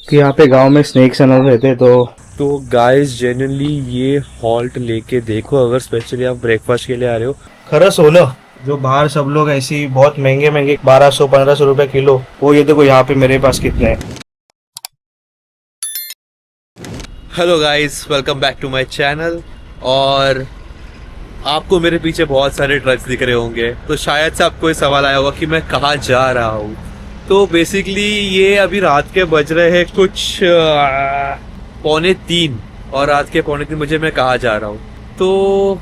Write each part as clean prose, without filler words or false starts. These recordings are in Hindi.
कि यहाँ पे गांव में स्नेक्स एंड ऑल रहते तो गाइस जेन्युइनली ये हॉल्ट लेके देखो, अगर स्पेशली आप ब्रेकफास्ट के लिए आ रहे हो। खरं सोलं जो बाहर सब लोग ऐसे ही बहुत महंगे महंगे 1200-1500 रुपए किलो, वो ये देखो यहाँ पे मेरे पास कितने हैं। Hello guys, welcome back to my channel. और आपको मेरे पीछे बहुत सारे ट्रक्स दिख रहे होंगे, तो शायद से आपको ये सवाल आया होगा कि मैं कहाँ जा रहा हूँ। तो बेसिकली ये अभी रात के बज रहे हैं कुछ 2:45, और रात के 2:45 बजे मैं कहाँ जा रहा हूँ। तो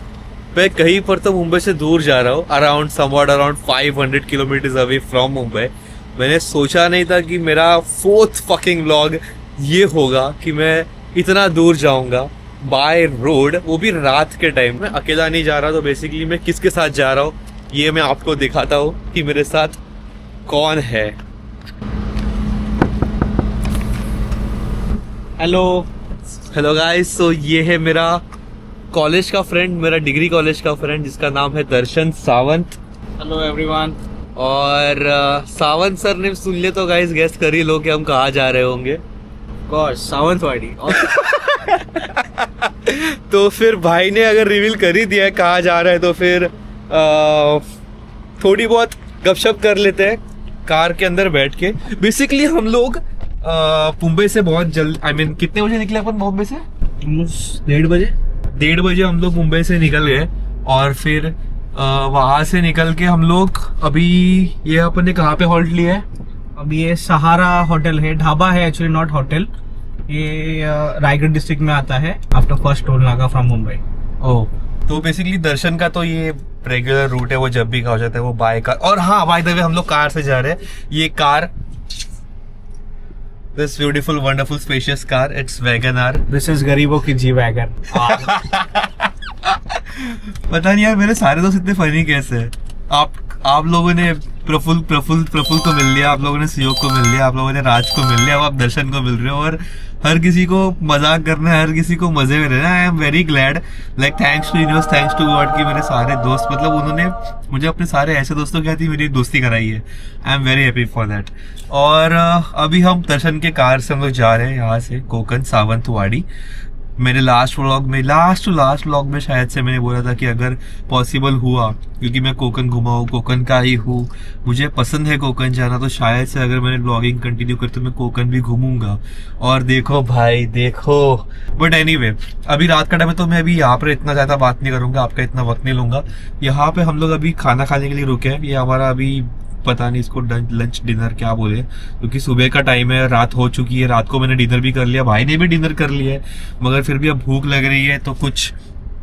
मैं कहीं पर तो मुंबई से दूर जा रहा हूँ, around 500 kilometre away from Mumbai. मैंने सोचा नहीं था कि मेरा 4th फकिंग व्लॉग ये होगा कि मैं इतना दूर जाऊंगा बाय रोड, वो भी रात के टाइम। मैं अकेला नहीं जा रहा, तो बेसिकली मैं किसके साथ जा रहा हूँ ये मैं आपको दिखाता हूँ कि मेरे साथ कौन है। हेलो गाइस, तो ये है मेरा कॉलेज का फ्रेंड, मेरा डिग्री कॉलेज का फ्रेंड, जिसका नाम है दर्शन सावंत। Hello everyone. और सावंत सर ने सुन लिया तो गाइस गेस कर ही लो कि हम कहाँ जा रहे होंगे। सावंतवाड़ी। तो फिर भाई ने अगर रिवील कर ही दिया है कहाँ जा रहा है, तो फिर थोड़ी बहुत गपशप कर लेते हैं कार के अंदर बैठ के। बेसिकली हम लोग मुंबई से बहुत जल्द, कितने बजे निकले अपन मुंबई से? 1:30 बजे हम लोग मुंबई से निकल गए। और फिर वहां से निकल के हम लोग अभी ये अपन ने कहाँ पे हॉल्ट लिया है? अभी ये सहारा होटल है, ढाबा है एक्चुअली, नॉट होटल। ये रायगढ़ डिस्ट्रिक्ट में आता है आफ्टर फर्स्ट टोल नाका फ्रॉम मुंबई। ओह, तो बेसिकली दर्शन का तो ये रेगुलर रूट है, वो जब भी कहा जाता है वो बाय कार। और हाँ, बाय द वे हम लोग कार से जा रहे हैं। ये car, this beautiful wonderful spacious car, it's wagon R. This is गरीबों की जी वैगन। पता नहीं यार, मेरे सारे दोस्त इतने फनी कैसे हैं। आप लोगों ने प्रफुल को मिल लिया, आप लोगों ने सियोग को मिल लिया, आप लोगों ने राज को मिल लिया, अब आप दर्शन को मिल रहे हो। और हर किसी को मजाक करना है, हर किसी को मजे में रहना। I am very glad, like thanks to universe, thanks to God कि मेरे सारे दोस्त, मतलब उन्होंने मुझे अपने सारे ऐसे दोस्तों के साथ ही मेरी दोस्ती कराई है। आई am very happy for that. और अभी हम दर्शन के कार से हम लोग जा रहे हैं यहाँ से कोकन सावंतवाड़ी। मेरे लास्ट टू लास्ट व्लॉग में शायद से मैंने बोला था कि अगर पॉसिबल हुआ, क्योंकि मैं कोकन घुमा हूँ, कोकन का ही हूँ, मुझे पसंद है कोकन जाना, तो शायद से अगर मैंने ब्लॉगिंग कंटिन्यू कर तो मैं कोकन भी घूमूंगा। और देखो भाई देखो, बट एनीवे अभी रात का टाइम है, तो मैं अभी यहाँ पर इतना ज्यादा बात नहीं करूंगा, आपका इतना वक्त नहीं लूंगा। यहाँ पे हम लोग अभी खाना खाने के लिए रुके हैं। ये हमारा अभी पता नहीं इसको लंच डिनर क्या बोले, क्योंकि सुबह का टाइम है, रात हो चुकी है। रात को मैंने डिनर भी कर लिया, भाई ने भी डिनर कर लिया है, मगर फिर भी अब भूख लग रही है, तो कुछ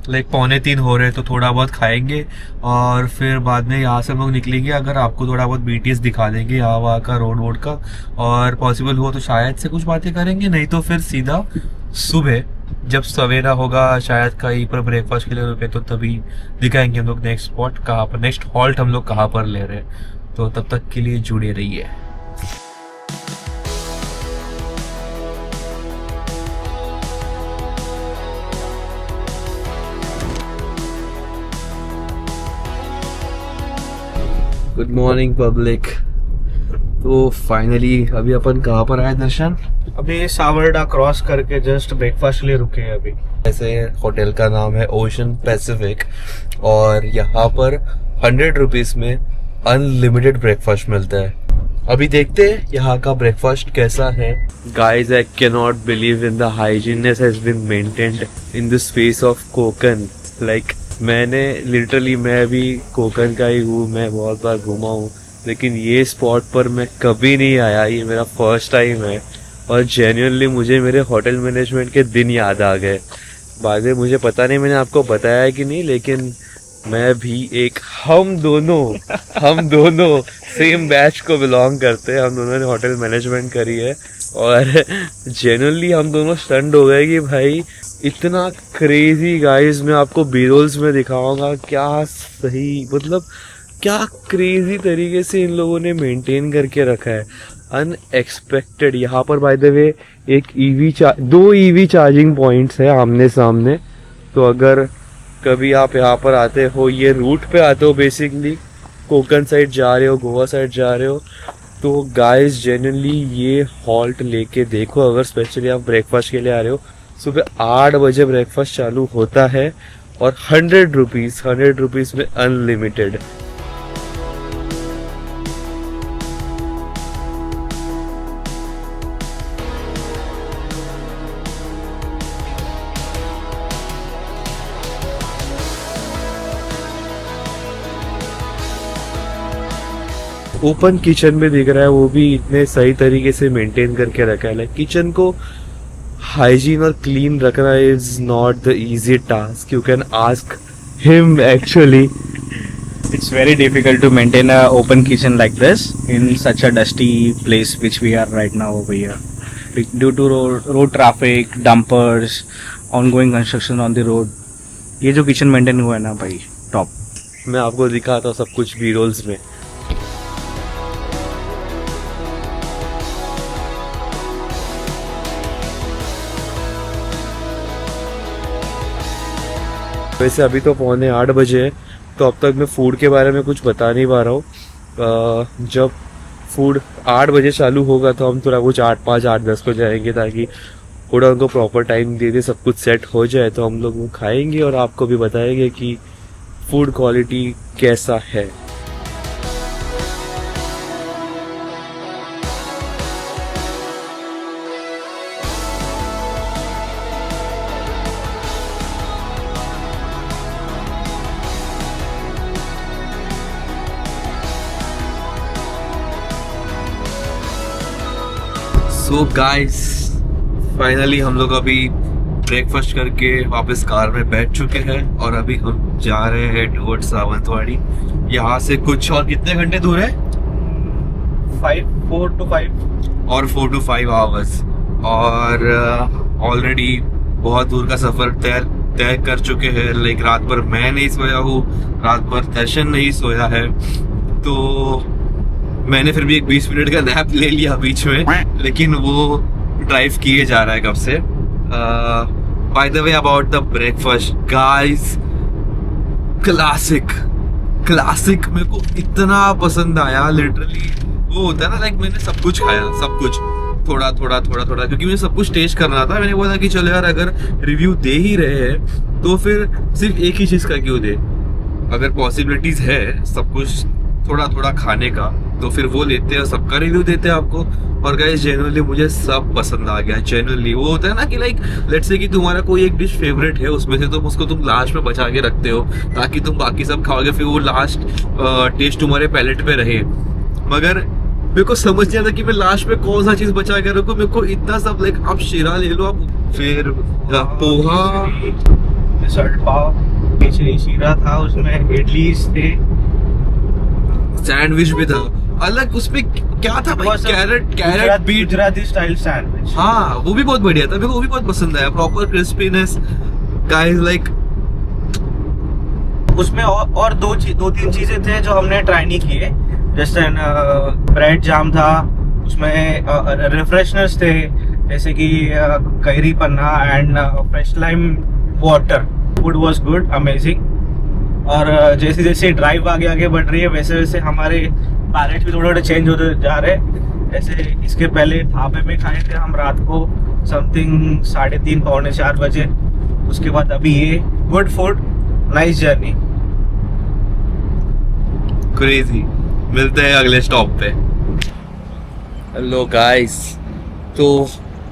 लाइक 2:45 हो रहे हैं, तो थोड़ा बहुत खाएंगे। और फिर बाद में यहाँ से हम लोग निकलेंगे। अगर आपको थोड़ा बहुत BTS दिखा देंगे यहाँ वहाँ का, रोड वोड का, और पॉसिबल हो तो शायद से कुछ बातें करेंगे, नहीं तो फिर सीधा सुबह जब सवेरा होगा, शायद कहीं पर ब्रेकफास्ट के लिए रुके, तो तभी दिखाएंगे हम लोग नेक्स्ट स्पॉट कहाँ पर, नेक्स्ट हॉल्ट हम लोग कहाँ पर ले रहे हैं। तो तब तक के लिए जुड़े रहिए। Good morning public. तो फाइनली अभी अपन कहाँ पर आए दर्शन? अभी सावरडा क्रॉस करके जस्ट ब्रेकफास्ट के लिए रुके हैं अभी। ऐसे होटल का नाम है ओशन पैसिफिक, और यहाँ पर 100 रुपीज में अनलिमिटेड ब्रेकफास्ट मिलता है। अभी देखते हैं यहाँ का ब्रेकफास्ट कैसा है। Guys, I can not believe in the hygiene has been maintained in the space of Konkan. Like मैं भी कोकन का ही हूँ, मैं बहुत बार घूमा हूँ, लेकिन ये स्पॉट पर मैं कभी नहीं आया, ये मेरा फर्स्ट टाइम है। और जेन्युइनली मुझे मेरे होटल मैनेजमेंट के दिन याद आ गए। बाद में मुझे पता नहीं मैंने आपको बताया है कि नहीं, लेकिन मैं भी एक, हम दोनों सेम बैच को बिलोंग करते हैं। हम दोनों ने होटल मैनेजमेंट करी है, और जेन्युइनली हम दोनों स्टंट हो गए कि भाई इतना क्रेजी। गाइस, मैं आपको B-rolls में दिखाऊंगा क्या सही, मतलब क्या क्रेजी तरीके से इन लोगों ने मेंटेन करके रखा है, अनएक्सपेक्टेड। यहाँ पर बाय द वे एक दो EV चार्जिंग पॉइंट्स है आमने सामने। तो अगर कभी आप यहाँ पर आते हो, ये रूट पे आते हो, बेसिकली कोकन साइड जा रहे हो, गोवा साइड जा रहे हो, तो गाइस जेन्युइनली ये हॉल्ट लेके देखो, अगर स्पेशली आप ब्रेकफास्ट के लिए आ रहे हो, सुबह 8 बजे ब्रेकफास्ट चालू होता है और 100 रुपीज़ में अनलिमिटेड। ओपन किचन में दिख रहा है, वो भी इतने सही तरीके से मेंटेन करके रखा है। लाइक किचन को हाइजीन और क्लीन रखना is not the easy task, you can ask him actually. It's very difficult to maintain a open kitchen like this in such a dusty place which we are right now over here. Due to road traffic, dumpers, ongoing construction on the road. ये जो किचन मेंटेन हुआ है ना भाई, टॉप। मैं आपको दिखाता हूँ सब कुछ वीडियोस में। वैसे अभी तो 7:45 बजे है, तो अब तक मैं फूड के बारे में कुछ बता नहीं पा रहा हूँ। जब फूड 8 बजे चालू होगा तो हम थोड़ा कुछ 8:05, 8:10 को जाएंगे, ताकि थोड़ा उनको प्रॉपर टाइम दे दे, सब कुछ सेट हो जाए तो हम लोग वो खाएंगे और आपको भी बताएंगे कि फूड क्वालिटी कैसा है। सो गाइस फाइनली हम लोग अभी ब्रेकफास्ट करके वापस कार में बैठ चुके हैं और अभी हम जा रहे हैं टुवर्ड्स सावंतवाड़ी। यहाँ से कुछ और कितने घंटे दूर है? 4 to 5 और 4 to 5 आवर्स। और ऑलरेडी बहुत दूर का सफर तय कर चुके हैं। लाइक रात भर मैं नहीं सोया हूँ, रात भर दर्शन नहीं सोया है, तो मैंने फिर भी एक 20 मिनट का नैप ले लिया बीच में, लेकिन वो ड्राइव किए जा रहा है कब से। Bye the way about the breakfast guys, classic मेरे को इतना पसंद आया। लिटरली वो होता है ना, लाइक मैंने सब कुछ खाया, सब कुछ थोड़ा क्योंकि मुझे सब कुछ टेस्ट करना था। मैंने बोला कि चलो यार, अगर रिव्यू दे ही रहे हैं तो फिर सिर्फ एक ही चीज का क्यों दे। अगर पॉसिबिलिटीज है सब कुछ थोड़ा खाने का, तो फिर वो लेते हैं, सबका रिव्यू देते हैं आपको। और गाइस जेन्युइनली मुझे सब पसंद आ गया। जेन्युइनली वो होता है ना कि लाइक लेट्स से कि तुम्हारा कोई एक डिश फेवरेट है, उसमें से तुम उसको तुम लास्ट में बचा के रखते हो ताकि तुम बाकी सब खाओगे, फिर वो लास्ट टेस्ट तुम्हारे पैलेट पे रहे। मगर मेरे को समझ नहीं आता कि मैं लास्ट में कौन सा चीज बचा के रखूं। मेरे को इतना सब लाइक आप शीरा ले लो, आप फिर पोहा, मिसल पाव, खिचड़ी, शीरा था, उसमें इडली थे, सैंडविच भी था अलग। उसमें क्या था भाई? Carrot beet Gujarati style sandwich. हाँ वो भी बहुत बढ़िया था, मेरे को वो भी बहुत पसंद आया। प्रॉपर क्रिस्पीनेस गाइस, लाइक उसमें और दो तीन चीजें थे जो हमने ट्राई नहीं किए। जैसे ब्रेड जाम था, उसमें रिफ्रेशनर्स थे जैसे कि carry Panna and fresh lime water. Food was good, amazing. और जैसे जैसे ड्राइव आगे बढ़ रही है, वैसे वैसे हमारे पैलेट भी थोड़े चेंज होते जा रहे हैं। जैसे इसके पहले ढाबे में खाए थे हम रात को समथिंग 3:30 पौने 4 बजे। उसके बाद अभी ये good food, nice journey. Crazy. मिलते हैं अगले स्टॉप पे। हेलो गाइस, तो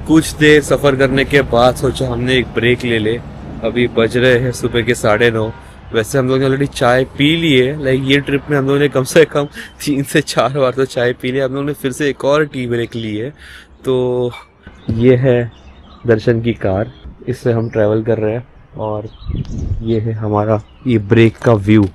कुछ देर सफ़र करने के बाद सोचा हमने एक ब्रेक ले ले। अभी बज रहे हैं सुबह के 9:30। वैसे हम लोग ने ऑलरेडी चाय पी ली है। लाइक ये ट्रिप में हम लोगों ने कम से कम 3 से 4 बार तो चाय पी लिया। हम लोगों ने फिर से एक और टी ब्रेक ली है। तो ये है दर्शन की कार, इससे हम ट्रैवल कर रहे हैं और ये है हमारा ये ब्रेक का व्यू।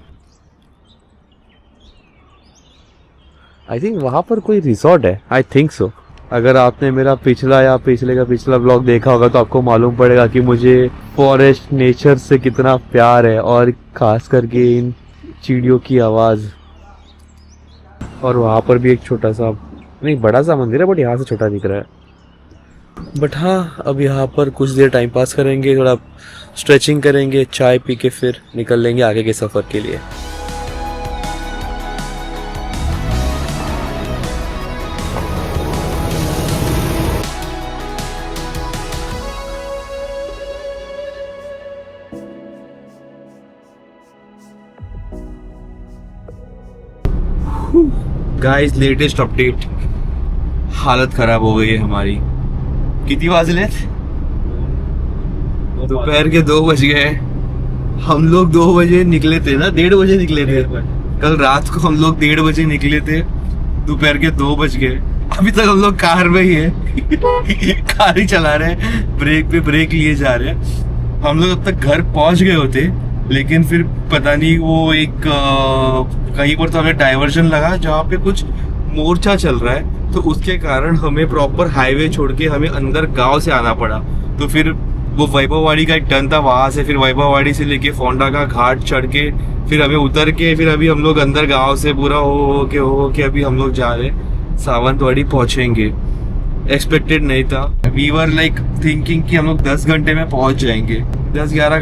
आई थिंक वहाँ पर कोई रिसोर्ट है, आई थिंक सो। अगर आपने मेरा पिछला ब्लॉग देखा होगा तो आपको मालूम पड़ेगा कि मुझे फॉरेस्ट, नेचर से कितना प्यार है, और खास करके इन चिड़ियों की आवाज़। और वहाँ पर भी एक छोटा सा, नहीं बड़ा सा मंदिर है, बट यहाँ से छोटा दिख रहा है। बट हाँ, अब यहाँ पर कुछ देर टाइम पास करेंगे, थोड़ा स्ट्रेचिंग करेंगे, चाय पी के फिर निकल लेंगे आगे के सफ़र के लिए। गाइस लेटेस्ट अपडेट, हालत खराब हो गई है हमारी। कितनी बजे? दोपहर के 2 बज गए। हम लोग 2 बजे निकले थे ना, 1:30 बजे निकले थे कल रात को। हम लोग 1:30 बजे निकले थे, दोपहर के 2 बज गए। अभी तक हम लोग कार में ही है कार ही चला रहे हैं, ब्रेक पे ब्रेक लिए जा रहे हैं। हम लोग अब तक घर पहुंच गए होते, लेकिन फिर पता नहीं वो एक कहीं पर तो हमें डाइवर्जन लगा जहाँ पे कुछ मोर्चा चल रहा है, तो उसके कारण हमें प्रॉपर हाईवे छोड़ के हमें अंदर गांव से आना पड़ा। तो फिर वो वैभववाड़ी का एक टर्न था, वहां से फिर वैभववाड़ी से लेके फोंडा का घाट चढ़ के फिर हमें उतर के फिर अभी हम लोग अंदर गांव से पूरा हो के अभी हम लोग जा रहे सावंतवाड़ी पहुंचेंगे। एक्सपेक्टेड नहीं था, वी वर लाइक थिंकिंग कि हम लोग 10 घंटे में पहुंच जाएंगे, 11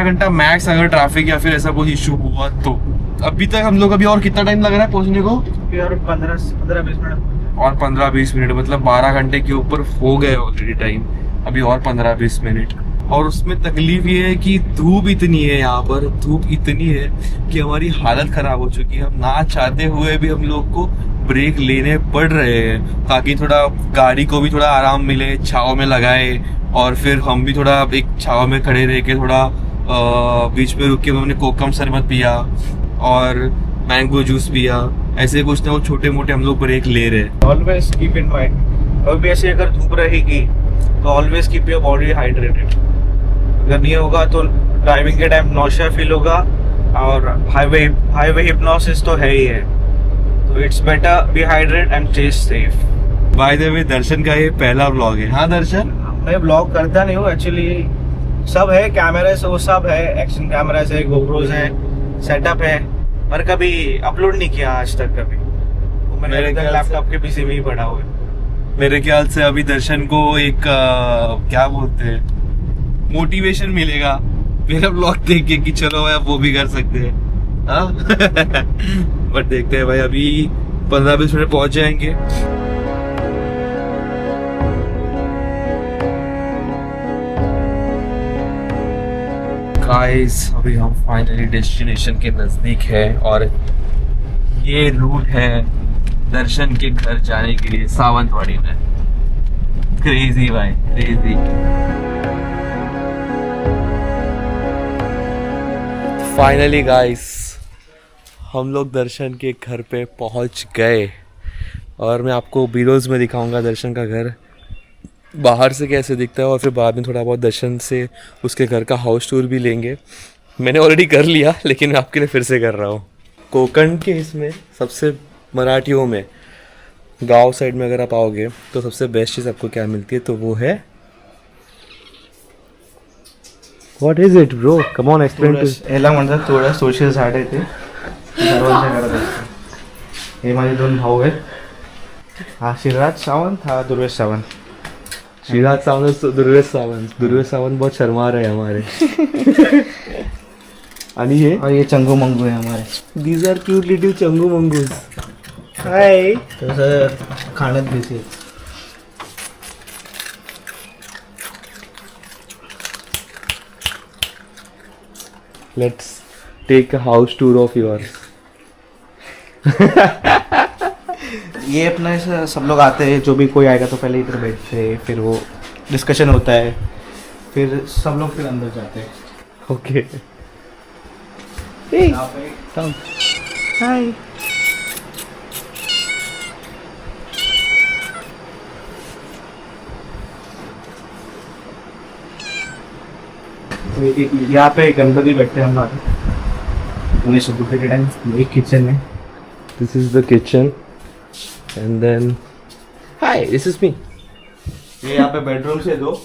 घंटा मैक्स, अगर ट्रैफिक या फिर ऐसा कोई इशू हुआ तो। अभी तक हम लोग अभी और कितना टाइम लग रहा है पहुंचने को? और 15-20 मिनट और 15-20 मिनट, मतलब 12 घंटे के ऊपर हो गए ऑलरेडी टाइम, अभी और 15-20 मिनट। और उसमें तकलीफ ये है कि धूप इतनी है, यहाँ पर धूप इतनी है कि हमारी हालत खराब हो चुकी है। हम ना चाहते हुए भी हम लोग को ब्रेक लेने पड़ रहे हैं ताकि थोड़ा गाड़ी को भी थोड़ा आराम मिले, छाव में लगाए, और फिर हम भी थोड़ा एक छाव में खड़े रह के थोड़ा बीच में रुक के हमने कोकम शरबत पिया और मैंगो जूस पिया। ऐसे कुछ ना कुछ छोटे मोटे हम लोग ब्रेक ले रहे हैं। ऑलवेज कीप इन माइंड, और भी ऐसे अगर धूप रहेगी तो always keep your body hydrated. अगर नहीं होगा तो ड्राइविंग के टाइम नौशा फील होगा, और हाईवे हिप्नोसिस तो है ही है, तो it's better be hydrate and stay safe. By the way Darshan का ये पहला व्लॉग है। हाँ दर्शन, मैं ब्लॉग करता नहीं हूँ एक्चुअली, सब है कैमरे से, वो सब है, एक्शन कैमरा है, गोप्रोज है, सेटअप है, पर कभी अपलोड नहीं किया आज तक कभी। वो मैंने लैपटॉप के पीछे में ही पड़ा हुआ है। मेरे ख्याल से अभी दर्शन को एक क्या बोलते हैं, मोटिवेशन मिलेगा मेरा ब्लॉग देख के कि चलो भाई अब वो भी कर सकते हैं। हाँ बट देखते हैं भाई, अभी 15-20 मिनट पहुंच जाएंगे। गाइस अभी हम फाइनली डेस्टिनेशन के नजदीक है, और ये रूट है दर्शन के घर जाने के लिए सावंतवाड़ी में। क्रेजी भाई, क्रेजी। फाइनली गाइस हम लोग दर्शन के घर पे पहुंच गए, और मैं आपको वीडियोस में दिखाऊंगा दर्शन का घर बाहर से कैसे दिखता है, और फिर बाद में थोड़ा बहुत दर्शन से उसके घर का हाउस टूर भी लेंगे। मैंने ऑलरेडी कर लिया, लेकिन मैं आपके लिए फिर से कर रहा हूँ। कोकण के इसमें सबसे मराठियों में गांव साइड में अगर आप आओगे तो सबसे बेस्ट चीज़ आपको क्या मिलती है, तो वो है What is it, bro? Come on, explain to. याला म्हणतात थोडं सोशल झाड आहे ते सर्वांच्या घरात असतं। हे माझे 2 भाऊ आहेत, हा शिवराज सावंत, हा दुर्वेश सावंत। शिवराज सावंत, दुर्वेश सावंत। दुर्वेश सावंत बहुत शर्मा रहे हैं हमारे। आणि ये और ये चंगू मंगू है हमारे। These are cute little Changu मंगूज। हाय, तसं खाण्यात बिझी आहेत। Let's take a house tour of yours. ये अपना ऐसा सब लोग आते हैं, जो भी कोई आएगा तो पहले इधर बैठते हैं, फिर वो डिस्कशन होता है, फिर सब लोग फिर अंदर जाते हैं। Okay. Hey, come. Hi. यहाँ पे गणपति बैठते हैं हम लोग। गणेश चतुर्थी के टाइम एक किचन है। This is the kitchen, and then hi, this is me. ये यहाँ पे बेडरूम्स है 2।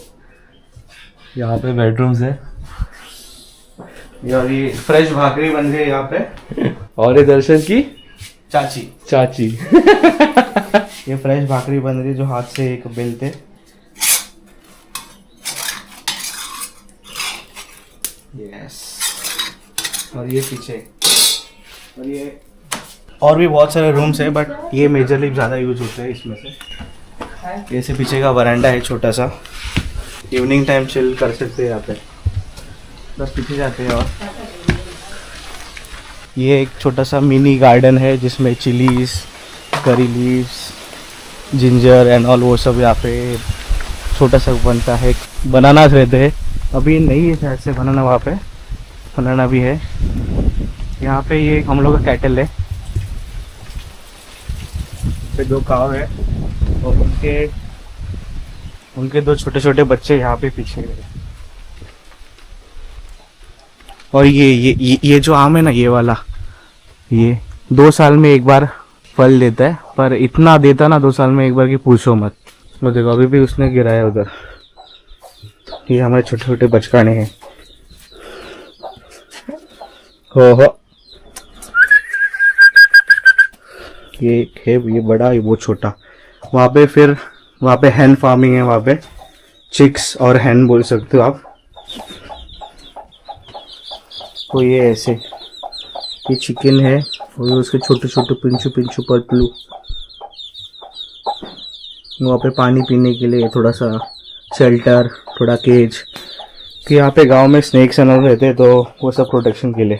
यहाँ पे बेडरूम्स है, और ये फ्रेश भाकरी बन रही है यहाँ पे। और ये दर्शन की चाची चाची। ये फ्रेश भाकरी बन रही है जो हाथ से एक बेलते। यस, और ये पीछे, और ये और भी बहुत सारे रूम्स हैं, बट ये मेजरली ज़्यादा यूज होते हैं इसमें से। ये से पीछे का वरांडा है छोटा सा, इवनिंग टाइम चिल कर सकते हैं यहाँ पे। बस पीछे जाते हैं, और ये एक छोटा सा मिनी गार्डन है जिसमें chillies, curry leaves, ginger and all वो सब यहाँ पे छोटा सा बनता है। बनानास रहते हैं, अभी नहीं है शायद से बनाना, वहाँ पे बनाना भी है। यहाँ पे ये हम लोग का कैटल है, पे 2 काव है और उनके 2 छोटे छोटे बच्चे यहाँ पे पीछे है। और ये जो आम है ना, ये वाला, ये 2 साल में एक बार फल देता है, पर इतना देता ना 2 साल में एक बार कि पूछो मत। वो देखो अभी भी उसने गिराया उधर। ये हमारे छोटे छोटे बचकाने हैं। हो ये है, ये बड़ा, ये वो छोटा। वहाँ पे फिर वहाँ पे हैन फार्मिंग है, वहाँ पे चिक्स और हैन बोल सकते हो आप। तो ये ऐसे ये चिकन है और उसके छोटे छोटे पिंचू पिंचू पतलू। वहाँ पे पानी पीने के लिए थोड़ा सा शेल्टर, थोड़ा केज, कि यहाँ पे गांव में स्नेक्स एंड रहते हैं, तो वो सब प्रोटेक्शन के लिए।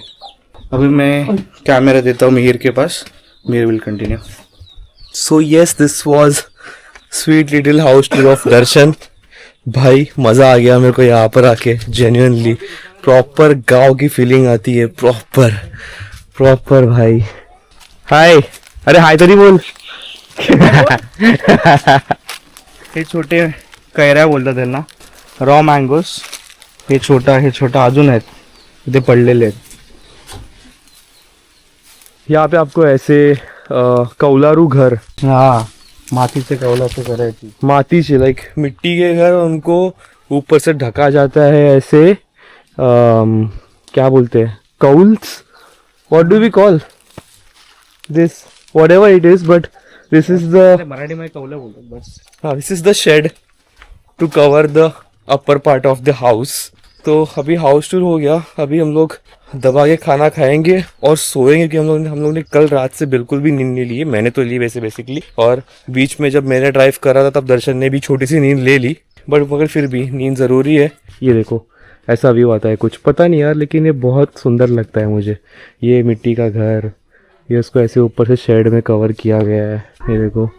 अभी मैं कैमरा देता हूँ मिहिर के पास, Mihir will continue. So yes, this was sweet little house tour of Darshan. भाई मजा आ गया मेरे को यहाँ पर आके, जेन्युइनली प्रॉपर गांव की फीलिंग आती है, प्रॉपर भाई। हाय, अरे हाय तो नहीं बोल। हे छोटे कैऱ्या बोलतात त्यांना, रॉ मँगोस। हे छोटा अजून आहेत, इथे पडलेले आहेत। यहाँ पे आपको ऐसे कौलारू घर, हाँ, मातीचे कौलाचे घर आहे ती। माती से लाइक मिट्टी के घर, उनको ऊपर से ढका जाता है ऐसे क्या बोलते हैं, कौल्स, what do we call this, whatever it is, but this is the, Marathi में कौला बोलतात बस। हाँ, this is the shade to cover the upper part of the house. तो अभी हाउस टूर हो गया, अभी हम लोग दबा के खाना खाएंगे और सोएंगे, कि हम लोग ने कल रात से बिल्कुल भी नींद नहीं ली है। मैंने तो ली वैसे बेसिकली, और बीच में जब मैंने ड्राइव करा था तब दर्शन ने भी छोटी सी नींद ले ली, बट मगर फिर भी नींद ज़रूरी है। ये देखो ऐसा व्यू आता है, कुछ पता नहीं यार, लेकिन ये बहुत सुंदर लगता है मुझे। ये मिट्टी का घर, ये उसको ऐसे ऊपर से शेड में कवर किया गया है, ये देखो।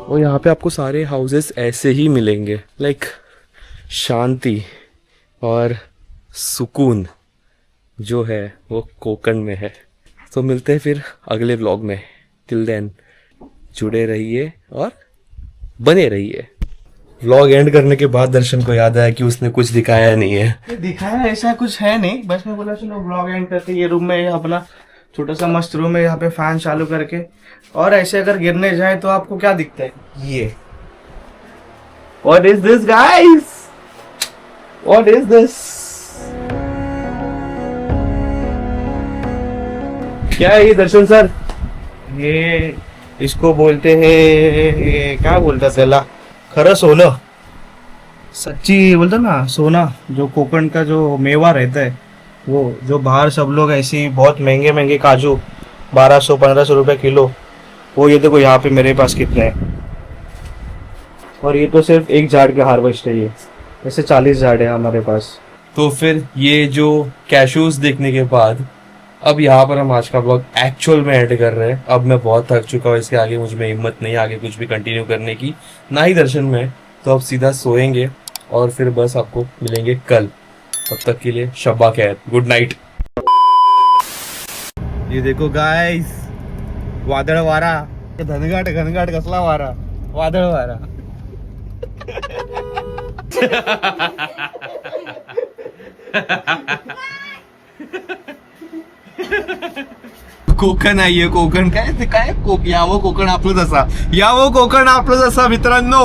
और यहाँ पे आपको सारे हाउसेस ऐसे ही मिलेंगे, लाइक शांति और सुकून जो है वो कोकण में है। तो मिलते हैं फिर अगले व्लॉग में। टिल देन जुड़े रहिए और बने रहिए। व्लॉग एंड करने के बाद दर्शन को याद आया कि उसने कुछ दिखाया नहीं है। दिखाया ऐसा कुछ है नहीं, बस मैं बोला चलो ब्लॉग एंड करते। ये रूम में अपना छोटा सा मस्त रूम है, यहाँ पे फैन चालू करके, और ऐसे अगर गिरने जाए तो आपको क्या दिखता है, ये what is this guys, what is this, क्या है ये दर्शन सर? ये इसको बोलते हैं, ये क्या बोलता त्याला, खरं सोनं, सच्ची बोलता ना सोना, जो कोकण का जो मेवा रहता है, वो जो बाहर सब लोग ऐसी बहुत महंगे महंगे काजू 1200-1500 रुपए किलो, वो ये देखो यहाँ पे मेरे पास कितने हैं। और ये तो सिर्फ एक झाड़ के हार्वेस्ट है, ये ऐसे 40 झाड़ है हमारे पास। तो फिर ये जो कैशूज देखने के बाद अब यहाँ पर हम आज का ब्लॉग एक्चुअल में एड कर रहे हैं। अब मैं बहुत थक चुका हूँ, इसके आगे मुझ में हिम्मत नहीं आगे कुछ भी कंटिन्यू करने की, ना ही दर्शन में। तो अब सीधा सोएंगे और फिर बस आपको मिलेंगे कल। तब तक के लिए शब्बा खैर, गुड नाइट। ये देखो गाइस, वादळ वारा, घनघाट घनघाट कसला वारा, वादळ वारा। कोकण आहे, कोकण काय ते काय, यावं कोकण आपलं जसा, यावं कोकण आपलं जसा मित्रांनो।